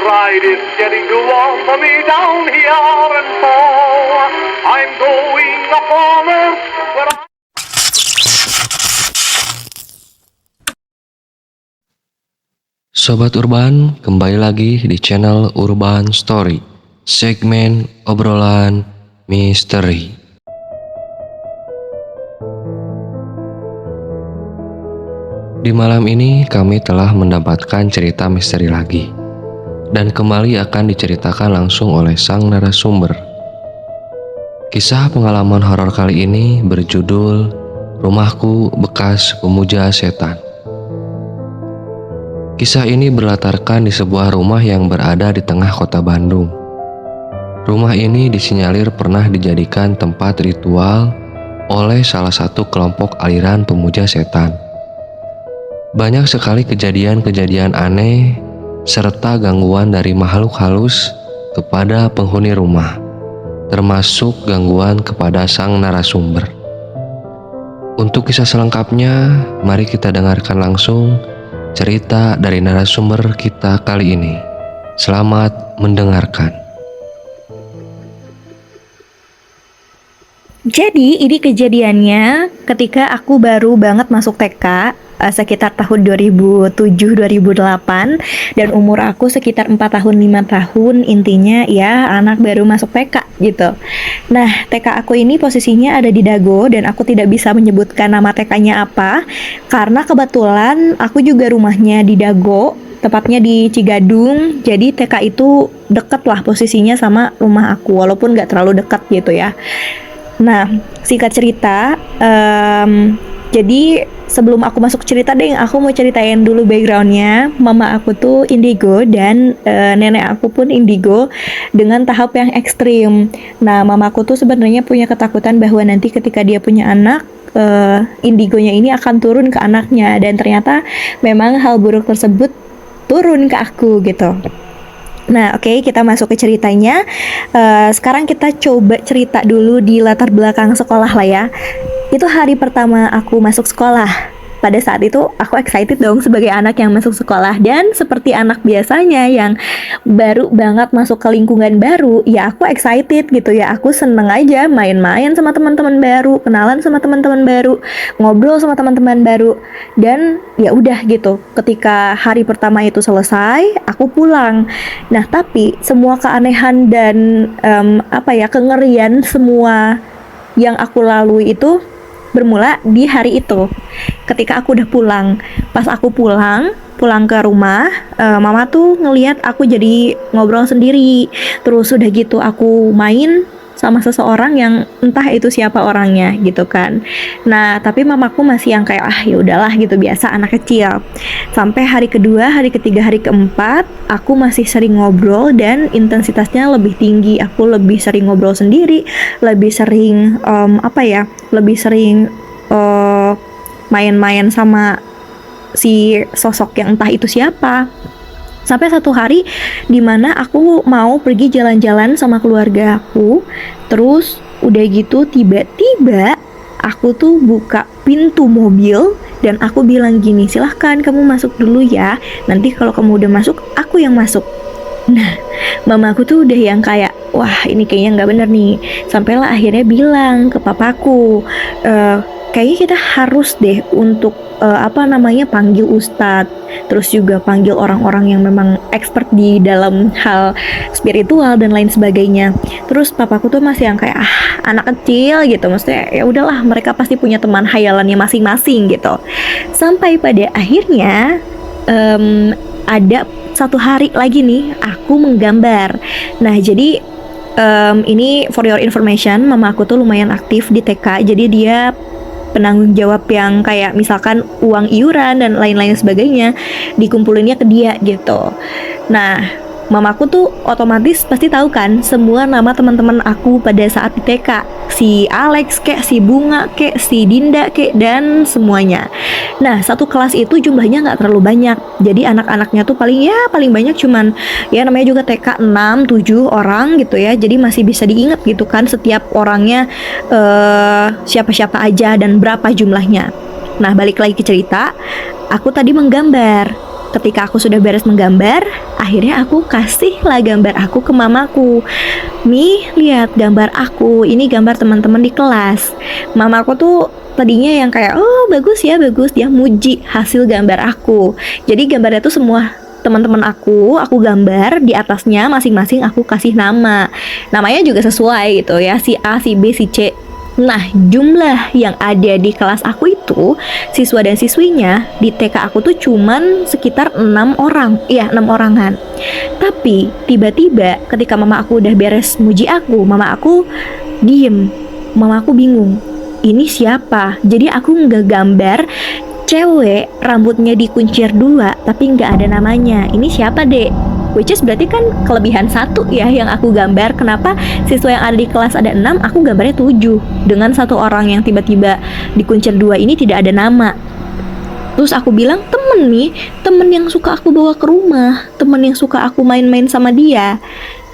Pride is getting too warm for me down here, and so I'm going up on earth where I... Sobat Urban, kembali lagi di channel Urban Story, segmen obrolan misteri. Di malam ini kami telah mendapatkan cerita misteri lagi, dan kembali akan diceritakan langsung oleh sang narasumber. Kisah pengalaman horor kali ini berjudul Rumahku Bekas Pemuja Setan. Kisah ini berlatarkan di sebuah rumah yang berada di tengah kota Bandung. Rumah ini disinyalir pernah dijadikan tempat ritual oleh salah satu kelompok aliran pemuja setan. Banyak sekali kejadian-kejadian aneh serta gangguan dari makhluk halus kepada penghuni rumah, termasuk gangguan kepada sang narasumber. Untuk kisah selengkapnya, mari kita dengarkan langsung cerita dari narasumber kita kali ini. Selamat mendengarkan. Jadi ini kejadiannya ketika aku baru banget masuk TK, sekitar tahun 2007-2008, dan umur aku sekitar 4 tahun 5 tahun, intinya ya anak baru masuk TK gitu. Nah, TK aku ini posisinya ada di Dago, dan aku tidak bisa menyebutkan nama TK-nya apa karena kebetulan aku juga rumahnya di Dago, tepatnya di Cigadung. Jadi TK itu deket lah posisinya sama rumah aku, walaupun gak terlalu dekat gitu ya. Nah, singkat cerita, jadi sebelum aku masuk cerita deh, aku mau ceritain dulu backgroundnya. Mama aku tuh indigo dan nenek aku pun indigo dengan tahap yang ekstrim. Nah, mama aku tuh sebenarnya punya ketakutan bahwa nanti ketika dia punya anak, indigonya ini akan turun ke anaknya, dan ternyata memang hal buruk tersebut turun ke aku gitu. Nah, oke, kita masuk ke ceritanya. Sekarang kita coba cerita dulu di latar belakang sekolah lah ya. Itu hari pertama aku masuk sekolah. Pada saat itu aku excited dong sebagai anak yang masuk sekolah, dan seperti anak biasanya yang baru banget masuk ke lingkungan baru, ya aku excited gitu ya. Aku seneng aja main-main sama teman-teman baru, kenalan sama teman-teman baru, ngobrol sama teman-teman baru, dan ya udah gitu. Ketika hari pertama itu selesai, aku pulang. Nah, tapi semua keanehan dan kengerian semua yang aku lalui itu bermula di hari itu. Ketika aku udah pulang, pas aku pulang ke rumah, mama tuh ngelihat aku jadi ngobrol sendiri. Terus udah gitu aku main sama seseorang yang entah itu siapa orangnya gitu kan. Nah, tapi mamaku masih yang kayak ya udahlah gitu, biasa anak kecil. Sampai hari kedua, hari ketiga, hari keempat, aku masih sering ngobrol dan intensitasnya lebih tinggi. Aku lebih sering ngobrol sendiri, lebih sering lebih sering main-main sama si sosok yang entah itu siapa. Sampai satu hari dimana aku mau pergi jalan-jalan sama keluarga aku. Terus udah gitu tiba-tiba aku tuh buka pintu mobil dan aku bilang gini, silahkan kamu masuk dulu ya, nanti kalau kamu udah masuk aku yang masuk. Nah, mama aku tuh udah yang kayak, wah ini kayaknya gak bener nih. Sampailah akhirnya bilang ke papaku, kayaknya kita harus deh untuk panggil ustadz, terus juga panggil orang-orang yang memang expert di dalam hal spiritual dan lain sebagainya. Terus papaku tuh masih yang kayak anak kecil gitu, maksudnya ya udahlah, mereka pasti punya teman hayalannya masing-masing gitu. Sampai pada akhirnya ada satu hari lagi nih aku menggambar. Nah, jadi ini for your information, mama aku tuh lumayan aktif di TK, jadi dia penanggung jawab yang kayak misalkan uang iuran dan lain-lain sebagainya dikumpulinnya ke dia gitu. Nah, mamaku tuh otomatis pasti tahu kan semua nama teman-teman aku pada saat di TK, si Alex kek, si Bunga kek, si Dinda kek, dan semuanya. Nah, satu kelas itu jumlahnya nggak terlalu banyak, jadi anak-anaknya tuh paling banyak cuman ya namanya juga TK 6-7 orang gitu ya, jadi masih bisa diingat gitu kan setiap orangnya siapa-siapa aja dan berapa jumlahnya. Nah, balik lagi ke cerita, aku tadi menggambar. Ketika aku sudah beres menggambar, akhirnya aku kasih lah gambar aku ke mamaku. Mi, lihat gambar aku, ini gambar teman-teman di kelas. Mamaku tuh tadinya yang kayak, oh bagus ya, bagus. Dia muji hasil gambar aku. Jadi gambarnya tuh semua teman-teman aku gambar, di atasnya masing-masing aku kasih nama. Namanya juga sesuai gitu ya, si A, si B, si C. Nah, jumlah yang ada di kelas aku itu, siswa dan siswinya di TK aku tuh cuman sekitar 6 orang. Iya, 6 orangan. Tapi tiba-tiba ketika mama aku udah beres muji aku, mama aku diem. Mama aku bingung. Ini siapa? Jadi aku nggak gambar cewek rambutnya dikuncir 2 tapi nggak ada namanya. Ini siapa, Dek? Which is berarti kan kelebihan 1 ya yang aku gambar. Kenapa siswa yang ada di kelas ada 6, aku gambarnya 7. Dengan 1 orang yang tiba-tiba dikuncir 2 ini tidak ada nama. Terus aku bilang, temen nih, temen yang suka aku bawa ke rumah, temen yang suka aku main-main sama dia.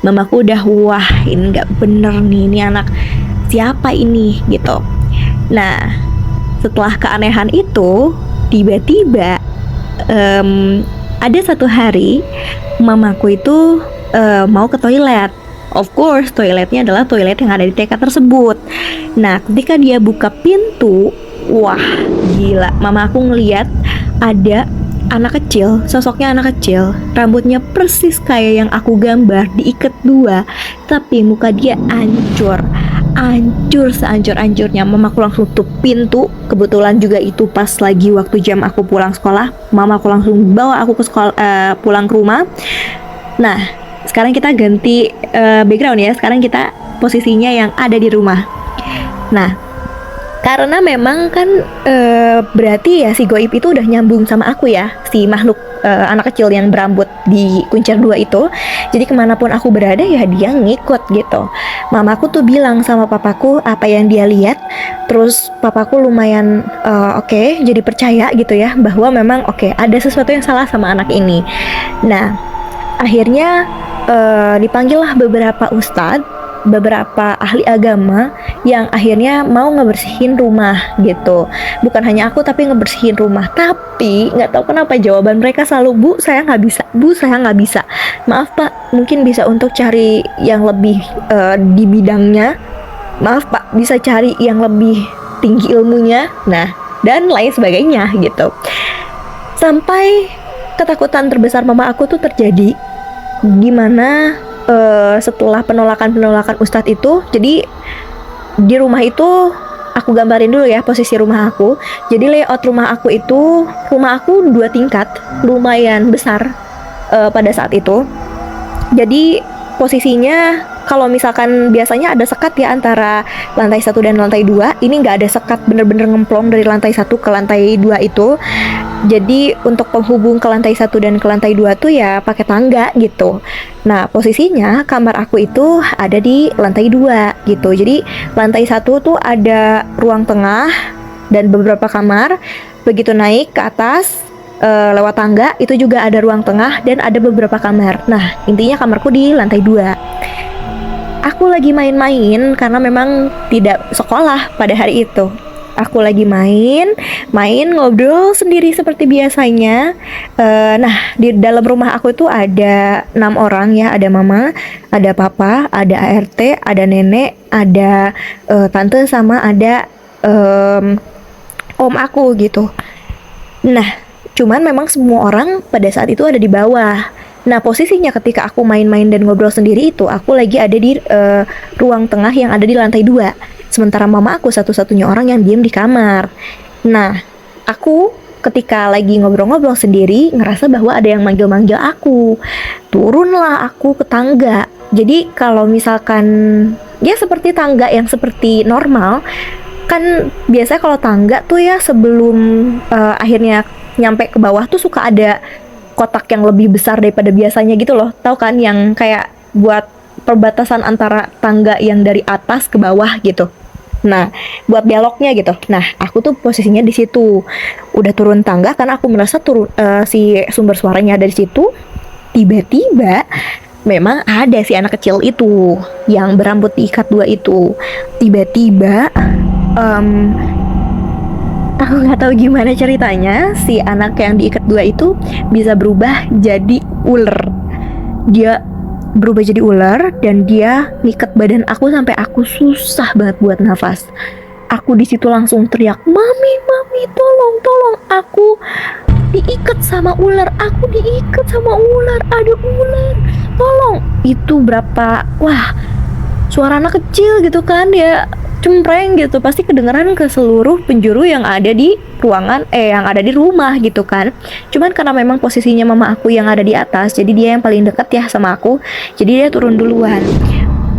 Mamaku udah, wah ini nggak bener nih, ini anak siapa ini gitu. Nah, setelah keanehan itu, tiba-tiba ada satu hari mamaku itu mau ke toilet. Of course, toiletnya adalah toilet yang ada di TK tersebut. Nah, ketika dia buka pintu, wah gila, mama aku ngeliat ada anak kecil, sosoknya anak kecil, rambutnya persis kayak yang aku gambar, diikat 2, tapi muka dia hancur sehancur-hancurnya. Mamaku langsung tutup pintu. Kebetulan juga itu pas lagi waktu jam aku pulang sekolah. Mamaku langsung bawa aku ke sekolah, pulang ke rumah. Nah, sekarang kita ganti background ya. Sekarang kita posisinya yang ada di rumah. Nah, karena memang kan berarti ya si goib itu udah nyambung sama aku ya, si makhluk anak kecil yang berambut di kuncir 2 itu. Jadi kemanapun aku berada ya dia ngikut gitu. Mamaku tuh bilang sama papaku apa yang dia lihat. Terus papaku lumayan oke, jadi percaya gitu ya bahwa memang oke, ada sesuatu yang salah sama anak ini. Nah, akhirnya dipanggillah beberapa ustadz, beberapa ahli agama yang akhirnya mau ngebersihin rumah gitu. Bukan hanya aku tapi ngebersihin rumah. Tapi nggak tahu kenapa jawaban mereka selalu, Bu saya nggak bisa, Bu saya nggak bisa. Maaf Pak, mungkin bisa untuk cari yang lebih di bidangnya. Maaf Pak, bisa cari yang lebih tinggi ilmunya. Nah, dan lain sebagainya gitu. Sampai ketakutan terbesar mama aku tuh terjadi gimana setelah penolakan ustadz itu. Jadi di rumah itu aku gambarin dulu ya posisi rumah aku. Jadi layout rumah aku itu, rumah aku 2 tingkat, lumayan besar pada saat itu. Jadi posisinya kalau misalkan biasanya ada sekat ya antara lantai 1 dan lantai 2, ini nggak ada sekat, bener-bener ngemplong dari lantai 1 ke lantai 2 itu. Jadi untuk penghubung ke lantai 1 dan ke lantai 2 tuh ya pakai tangga gitu. Nah, posisinya kamar aku itu ada di lantai 2 gitu. Jadi lantai 1 tuh ada ruang tengah dan beberapa kamar. Begitu naik ke atas lewat tangga itu juga ada ruang tengah dan ada beberapa kamar. Nah, intinya kamarku di lantai 2. Aku lagi main-main karena memang tidak sekolah pada hari itu. Aku lagi main ngobrol sendiri seperti biasanya. Nah, di dalam rumah aku itu ada 6 orang ya. Ada mama, ada papa, ada ART, ada nenek, ada tante, sama ada om aku gitu. Nah, cuman memang semua orang pada saat itu ada di bawah. Nah, posisinya ketika aku main-main dan ngobrol sendiri itu, aku lagi ada di ruang tengah yang ada di lantai 2. Sementara mama aku satu-satunya orang yang diem di kamar. Nah, aku ketika lagi ngobrol-ngobrol sendiri ngerasa bahwa ada yang manggil-manggil aku. Turunlah aku ke tangga. Jadi kalau misalkan ya seperti tangga yang seperti normal, kan biasanya kalau tangga tuh ya sebelum akhirnya nyampe ke bawah tuh suka ada kotak yang lebih besar daripada biasanya gitu loh. Tahu kan yang kayak buat perbatasan antara tangga yang dari atas ke bawah gitu. Nah, buat beloknya gitu. Nah, aku tuh posisinya di situ. Udah turun tangga karena aku merasa si sumber suaranya ada di situ. Tiba-tiba memang ada si anak kecil itu yang berambut diikat 2 itu. Tiba-tiba aku nggak tahu gimana ceritanya si anak yang diikat 2 itu bisa berubah jadi ular. dia berubah jadi ular dan dia ngikat badan aku sampai aku susah banget buat nafas. Aku di situ langsung teriak, "Mami, mami, tolong, tolong, aku diikat sama ular, aku diikat sama ular, ada ular, tolong." Itu berapa, wah, suara anak kecil gitu kan, ya cempreng gitu, pasti kedengeran ke seluruh penjuru yang ada di ruangan, yang ada di rumah gitu kan. Cuman karena memang posisinya mama aku yang ada di atas, jadi dia yang paling deket ya sama aku, jadi dia turun duluan.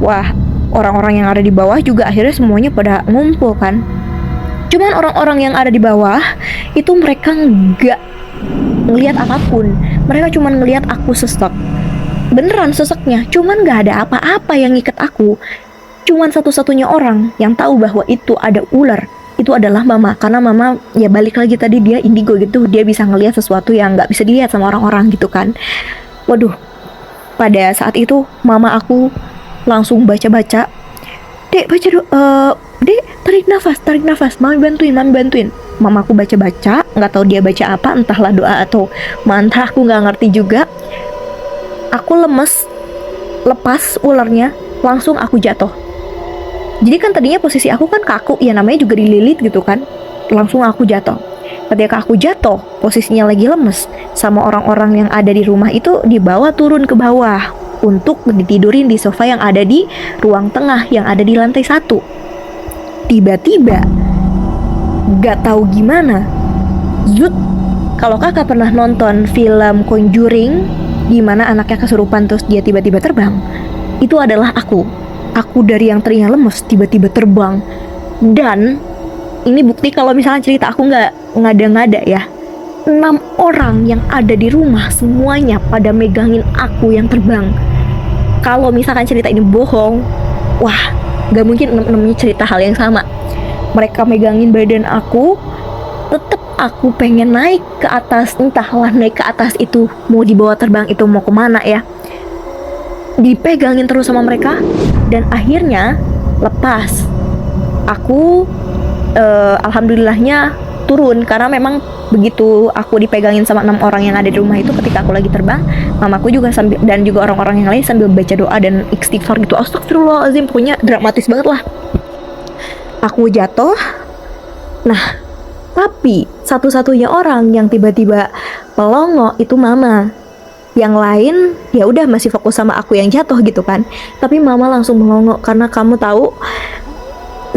Wah, orang-orang yang ada di bawah juga akhirnya semuanya pada ngumpul kan. Cuman orang-orang yang ada di bawah itu mereka nggak ngelihat apapun, mereka cuman ngelihat aku sesek, beneran seseknya, cuman nggak ada apa-apa yang ngikat aku. Cuman satu-satunya orang yang tahu bahwa itu ada ular, itu adalah mama. Karena mama, ya balik lagi tadi, dia indigo gitu, dia bisa ngelihat sesuatu yang nggak bisa dilihat sama orang-orang gitu kan. Waduh, pada saat itu mama aku langsung baca-baca, "Dek, baca Dek, tarik nafas, mami bantuin." Mama aku baca-baca, nggak tahu dia baca apa, entahlah doa atau mantra, aku nggak ngerti juga. Aku lemes, lepas ularnya, langsung aku jatuh. Jadi kan tadinya posisi aku kan kaku, ya namanya juga dililit gitu kan. Langsung aku jatuh. Ketika aku jatuh, posisinya lagi lemes, sama orang-orang yang ada di rumah itu dibawa turun ke bawah untuk ditidurin di sofa yang ada di ruang tengah yang ada di lantai 1. Tiba-tiba, gak tahu gimana, zut. Kalau kakak pernah nonton film Conjuring, di mana anaknya kesurupan terus dia tiba-tiba terbang, itu adalah aku. Aku dari yang tadinya lemes tiba-tiba terbang. Dan ini bukti kalau misalnya cerita aku nggak ngada-ngada ya. 6 orang yang ada di rumah semuanya pada megangin aku yang terbang. Kalau misalkan cerita ini bohong, wah, nggak mungkin 6-6-nya cerita hal yang sama. Mereka megangin badan aku, tetep aku pengen naik ke atas. Entahlah naik ke atas itu mau dibawa terbang itu mau kemana ya. Dipegangin terus sama mereka dan akhirnya lepas. Aku alhamdulillahnya turun, karena memang begitu aku dipegangin sama 6 orang yang ada di rumah itu, ketika aku lagi terbang, mamaku juga sambil, dan juga orang-orang yang lain sambil baca doa dan istighfar gitu. Astagfirullahaladzim, pokoknya dramatis banget lah. Aku jatuh. Nah, tapi satu-satunya orang yang tiba-tiba melongo itu mama. Yang lain ya udah masih fokus sama aku yang jatuh gitu kan. Tapi mama langsung melongo, karena kamu tahu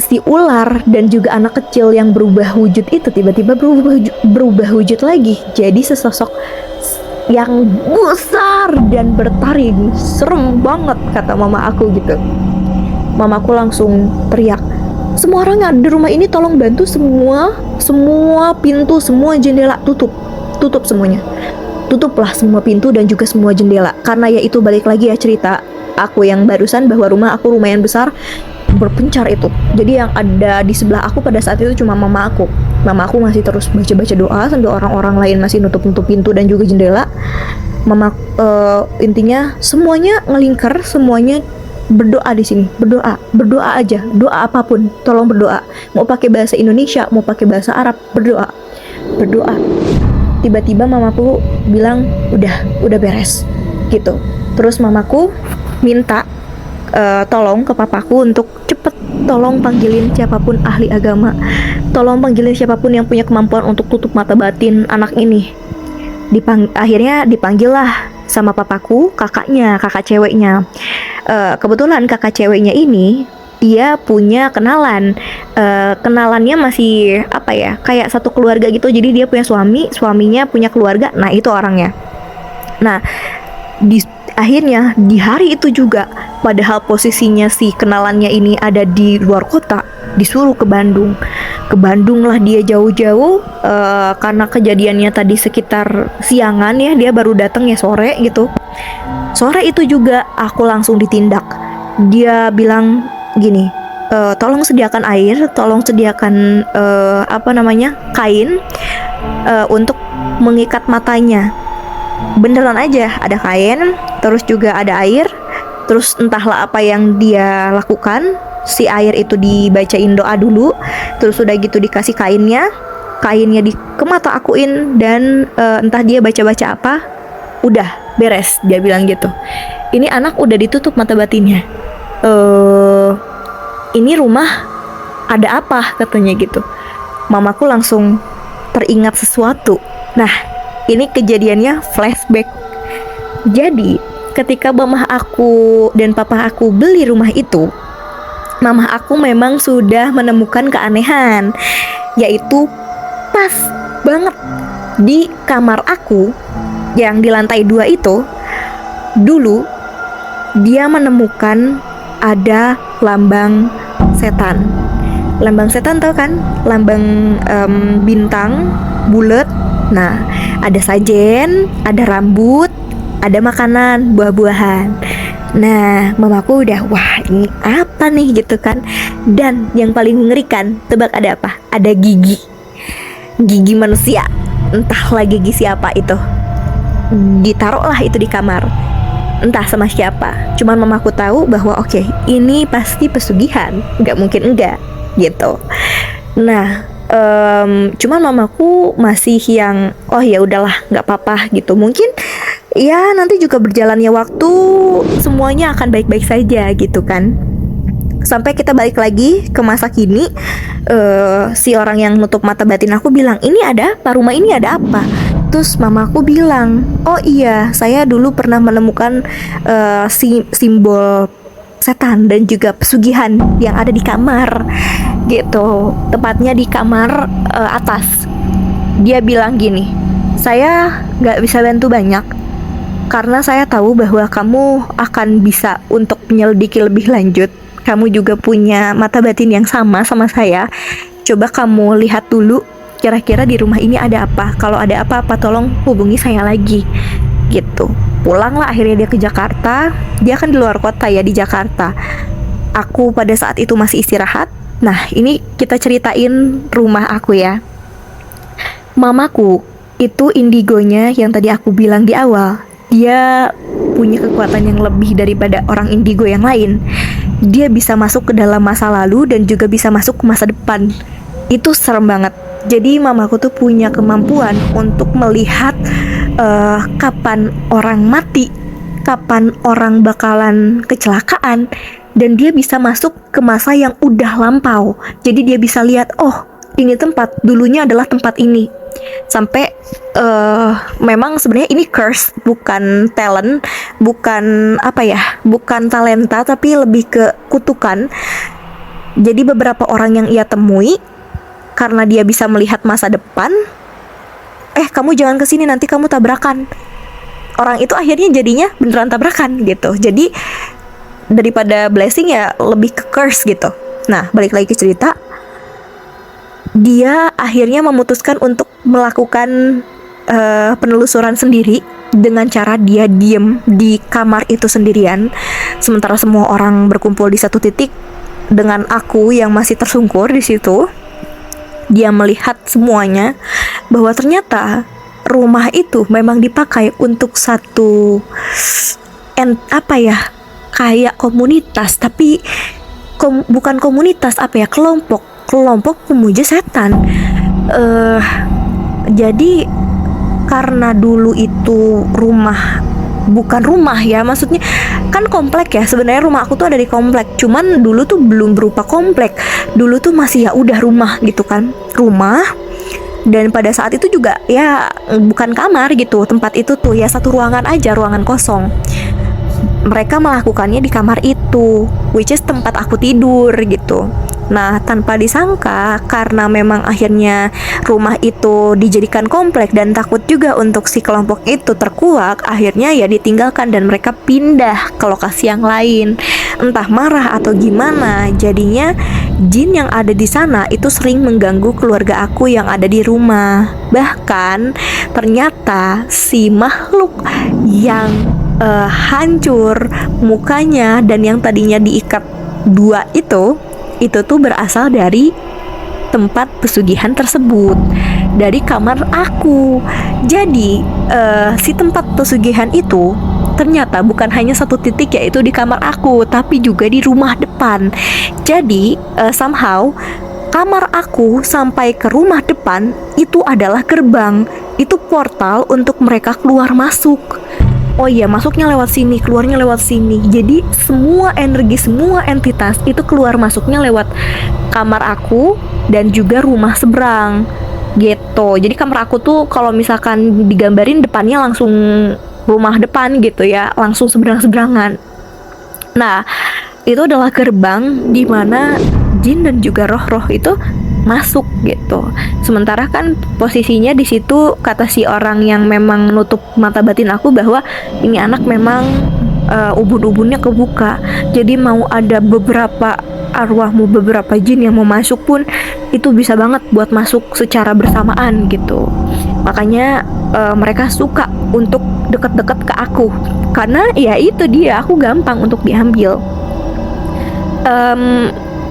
si ular dan juga anak kecil yang berubah wujud itu tiba-tiba berubah wujud lagi jadi sesosok yang besar dan bertaring. Serem banget kata mama aku gitu. Mamaku langsung teriak, "Semua orang yang ada di rumah ini tolong bantu semua pintu, semua jendela tutup semuanya. Tutuplah semua pintu dan juga semua jendela." Karena ya itu balik lagi ya cerita aku yang barusan, bahwa rumah aku lumayan besar, berpencar itu. Jadi yang ada di sebelah aku pada saat itu cuma mama aku. Mama aku masih terus baca-baca doa sambil orang-orang lain masih nutup-nutup pintu dan juga jendela. Mama intinya semuanya ngelingkar, semuanya berdoa di sini. Berdoa aja, doa apapun, tolong berdoa. Mau pakai bahasa Indonesia, mau pakai bahasa Arab, berdoa. Tiba-tiba mamaku bilang udah beres gitu. Terus mamaku minta tolong ke papaku untuk cepet tolong panggilin siapapun ahli agama, tolong panggilin siapapun yang punya kemampuan untuk tutup mata batin anak ini. Akhirnya dipanggil lah sama papaku, kakak ceweknya. Kebetulan kakak ceweknya ini dia punya kenalan, kenalannya masih apa ya, kayak satu keluarga gitu. Jadi dia punya suaminya punya keluarga. Nah itu orangnya. Nah akhirnya di hari itu juga, padahal posisinya si kenalannya ini ada di luar kota, disuruh ke Bandung lah dia jauh-jauh, karena kejadiannya tadi sekitar siangan ya, dia baru datang ya sore gitu. Sore itu juga aku langsung ditindak. Dia bilang gini, tolong sediakan air, tolong sediakan kain untuk mengikat matanya. Beneran aja ada kain, terus juga ada air, terus entahlah apa yang dia lakukan. Si air itu dibacain doa dulu, terus udah gitu dikasih kainnya ke mata akuin, dan entah dia baca-baca apa, udah beres, dia bilang gitu. Ini anak udah ditutup mata batinnya. Ini rumah ada apa, katanya gitu. Mamaku langsung teringat sesuatu. Nah, ini kejadiannya flashback. Jadi ketika mama aku dan papa aku beli rumah itu, mama aku memang sudah menemukan keanehan, yaitu pas banget di kamar aku yang di lantai 2 itu, dulu dia menemukan ada lambang setan. Lambang setan tau kan? Lambang bintang bulat. Nah, ada sajen, ada rambut, ada makanan, buah-buahan. Nah, mamaku udah, wah ini apa nih gitu kan. Dan yang paling mengerikan, tebak ada apa? Ada gigi. Gigi manusia. Entahlah gigi siapa itu. Ditaruhlah itu di kamar. Entah sama siapa. Cuman mamaku tahu bahwa oke, ini pasti pesugihan. Nggak mungkin enggak gitu. Nah, cuman mamaku masih yang oh ya udahlah nggak apa-apa gitu. Mungkin ya nanti juga berjalannya waktu semuanya akan baik-baik saja gitu kan. Sampai kita balik lagi ke masa kini, si orang yang nutup mata batin aku bilang, ini ada apa? Rumah ini ada apa? Terus mamaku bilang, oh iya, saya dulu pernah menemukan simbol setan dan juga pesugihan yang ada di kamar gitu. Tepatnya di kamar atas. Dia bilang gini, saya gak bisa bantu banyak karena saya tahu bahwa kamu akan bisa untuk menyelidiki lebih lanjut. Kamu juga punya mata batin yang sama saya. Coba kamu lihat dulu kira-kira di rumah ini ada apa. Kalau ada apa-apa tolong hubungi saya lagi gitu. Pulanglah akhirnya dia ke Jakarta. Dia kan di luar kota ya, di Jakarta. Aku pada saat itu masih istirahat. Nah, ini kita ceritain rumah aku ya. Mamaku itu indigonya yang tadi aku bilang di awal. Dia punya kekuatan yang lebih daripada orang indigo yang lain. Dia bisa masuk ke dalam masa lalu dan juga bisa masuk ke masa depan. Itu serem banget. Jadi mamaku tuh punya kemampuan untuk melihat kapan orang mati, kapan orang bakalan kecelakaan, dan dia bisa masuk ke masa yang udah lampau. Jadi dia bisa lihat, oh ini tempat dulunya adalah tempat ini. Sampai memang sebenarnya ini curse, bukan talent, bukan apa ya, bukan talenta, tapi lebih ke kutukan. Jadi beberapa orang yang ia temui, karena dia bisa melihat masa depan, kamu jangan kesini nanti kamu tabrakan. Orang itu akhirnya jadinya beneran tabrakan gitu. Jadi daripada blessing ya lebih ke curse gitu. Nah, balik lagi ke cerita. Dia akhirnya memutuskan untuk melakukan penelusuran sendiri dengan cara dia diem di kamar itu sendirian, sementara semua orang berkumpul di satu titik dengan aku yang masih tersungkur di situ. Dia melihat semuanya bahwa ternyata rumah itu memang dipakai untuk satu kayak komunitas, tapi bukan komunitas, kelompok pemuja setan. Jadi karena dulu itu bukan rumah ya, maksudnya kan komplek ya, sebenarnya rumah aku tuh ada di komplek, cuman dulu tuh belum berupa komplek, dulu tuh masih ya udah rumah gitu kan, rumah. Dan pada saat itu juga ya bukan kamar gitu, tempat itu tuh ya satu ruangan aja, ruangan kosong. Mereka melakukannya di kamar itu, which is tempat aku tidur gitu. Nah, tanpa disangka, karena memang akhirnya rumah itu dijadikan komplek dan takut juga untuk si kelompok itu terkuak, akhirnya ya ditinggalkan dan mereka pindah ke lokasi yang lain. Entah marah atau gimana, jadinya jin yang ada di sana itu sering mengganggu keluarga aku yang ada di rumah. Bahkan ternyata si makhluk yang hancur mukanya dan yang tadinya diikat dua itu tuh berasal dari tempat pesugihan tersebut, dari kamar aku. Jadi si tempat pesugihan itu ternyata bukan hanya satu titik, yaitu di kamar aku, tapi juga di rumah depan. Jadi somehow kamar aku sampai ke rumah depan itu adalah gerbang, itu portal untuk mereka keluar masuk. oh iya, masuknya lewat sini, keluarnya lewat sini. Jadi semua energi, semua entitas itu keluar masuknya lewat kamar aku dan juga rumah seberang gitu. Jadi kamar aku tuh kalau misalkan digambarin depannya langsung rumah depan gitu ya, langsung seberang-seberangan. Nah, itu adalah gerbang di mana jin dan juga roh-roh itu masuk gitu. Sementara kan posisinya di situ kata si orang yang memang nutup mata batin aku bahwa ini anak memang ubun-ubunnya kebuka. Jadi mau ada beberapa arwahmu, beberapa jin yang mau masuk pun itu bisa banget buat masuk secara bersamaan gitu. Makanya mereka suka untuk deket-deket ke aku karena ya itu dia, aku gampang untuk diambil.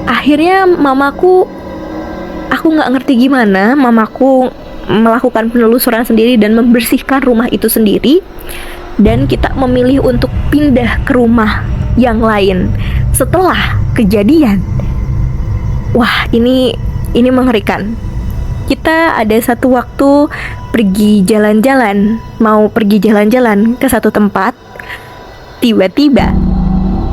Akhirnya mamaku, aku nggak ngerti gimana, mamaku melakukan penelusuran sendiri dan membersihkan rumah itu sendiri, dan kita memilih untuk pindah ke rumah yang lain setelah kejadian. Wah, ini mengerikan. Kita ada satu waktu pergi jalan-jalan, mau pergi jalan-jalan ke satu tempat, tiba-tiba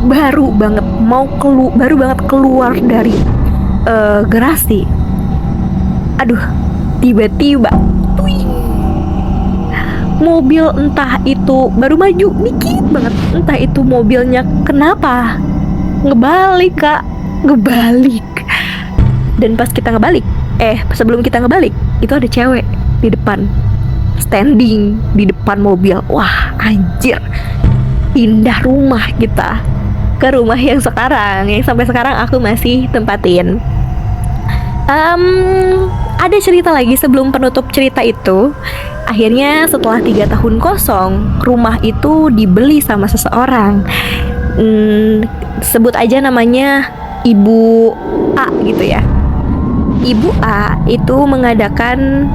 baru banget keluar dari garasi. Aduh, tiba-tiba mobil, entah itu baru maju dikit banget, entah itu mobilnya kenapa ngebalik, Kak, ngebalik. Dan pas kita ngebalik, sebelum kita ngebalik, itu ada cewek di depan, standing di depan mobil. Wah, anjir, pindah rumah kita ke rumah yang sekarang, yang sampai sekarang aku masih tempatin. Ada cerita lagi sebelum penutup cerita itu. Akhirnya setelah 3 tahun kosong, rumah itu dibeli sama seseorang. Sebut aja namanya Ibu A gitu ya. Ibu A itu mengadakan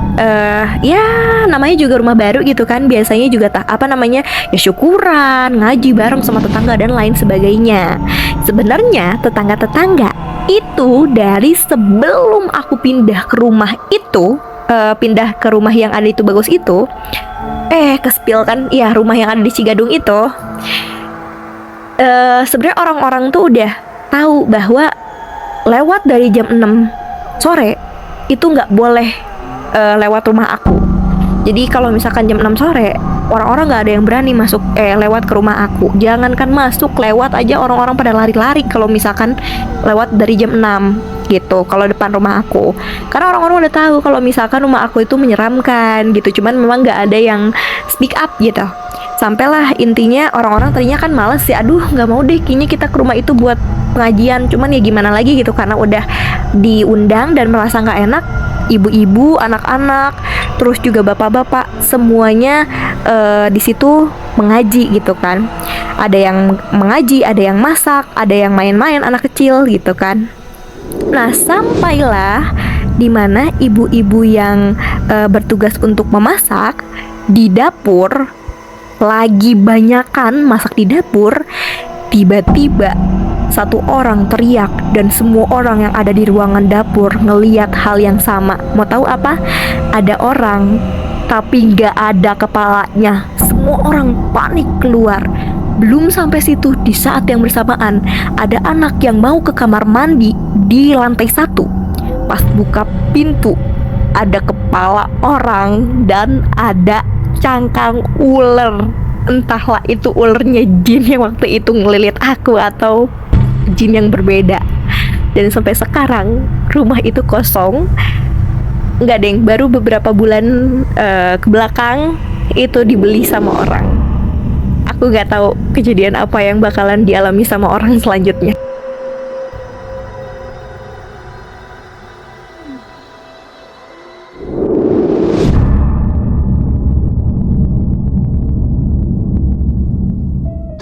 ya namanya juga rumah baru gitu kan, biasanya juga ya syukuran, ngaji bareng sama tetangga dan lain sebagainya. Sebenarnya tetangga-tetangga itu dari sebelum aku pindah ke rumah itu, pindah ke rumah yang ada itu bagus itu, kespil kan ya, rumah yang ada di Cigadung itu, sebenarnya orang-orang tuh udah tahu bahwa lewat dari jam 6 sore itu nggak boleh lewat rumah aku. Jadi kalau misalkan jam 6 sore orang-orang nggak ada yang berani masuk lewat ke rumah aku. Jangankan masuk, lewat aja orang-orang pada lari-lari kalau misalkan lewat dari jam 6 gitu, kalau depan rumah aku. Karena orang-orang udah tahu kalau misalkan rumah aku itu menyeramkan gitu. Cuman memang nggak ada yang speak up gitu. Sampailah intinya orang-orang tadinya kan males ya, aduh nggak mau deh kayaknya kita ke rumah itu buat pengajian. Cuman ya gimana lagi gitu, karena udah diundang dan merasa nggak enak. Ibu-ibu, anak-anak, terus juga bapak-bapak, semuanya di situ mengaji gitu kan. Ada yang mengaji, ada yang masak, ada yang main-main anak kecil gitu kan. Nah, sampailah dimana ibu-ibu yang bertugas untuk memasak di dapur, lagi banyakan masak di dapur, tiba-tiba satu orang teriak dan semua orang yang ada di ruangan dapur ngeliat hal yang sama. Mau tahu apa? Ada orang tapi nggak ada kepalanya. Semua orang panik keluar. Belum sampai situ, di saat yang bersamaan ada anak yang mau ke kamar mandi di lantai 1. Pas buka pintu, ada kepala orang dan ada cangkang ular. Entahlah itu ularnya jin yang waktu itu ngelilit aku atau jin yang berbeda. Dan sampai sekarang rumah itu kosong. Nggak deng, baru beberapa bulan ke belakang itu dibeli sama orang. Aku nggak tahu kejadian apa yang bakalan dialami sama orang selanjutnya.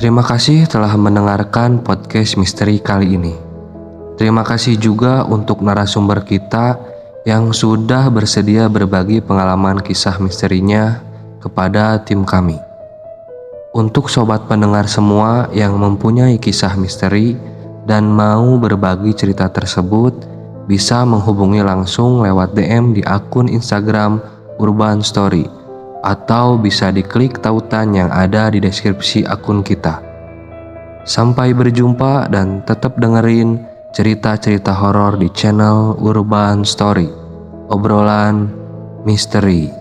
Terima kasih telah mendengarkan podcast misteri kali ini. Terima kasih juga untuk narasumber kita yang sudah bersedia berbagi pengalaman kisah misterinya kepada tim kami. Untuk sobat pendengar semua yang mempunyai kisah misteri dan mau berbagi cerita tersebut, bisa menghubungi langsung lewat DM di akun Instagram Urban Story. atau bisa diklik tautan yang ada di deskripsi akun kita. Sampai berjumpa dan tetap dengerin cerita-cerita horor di channel Urban Story, obrolan misteri.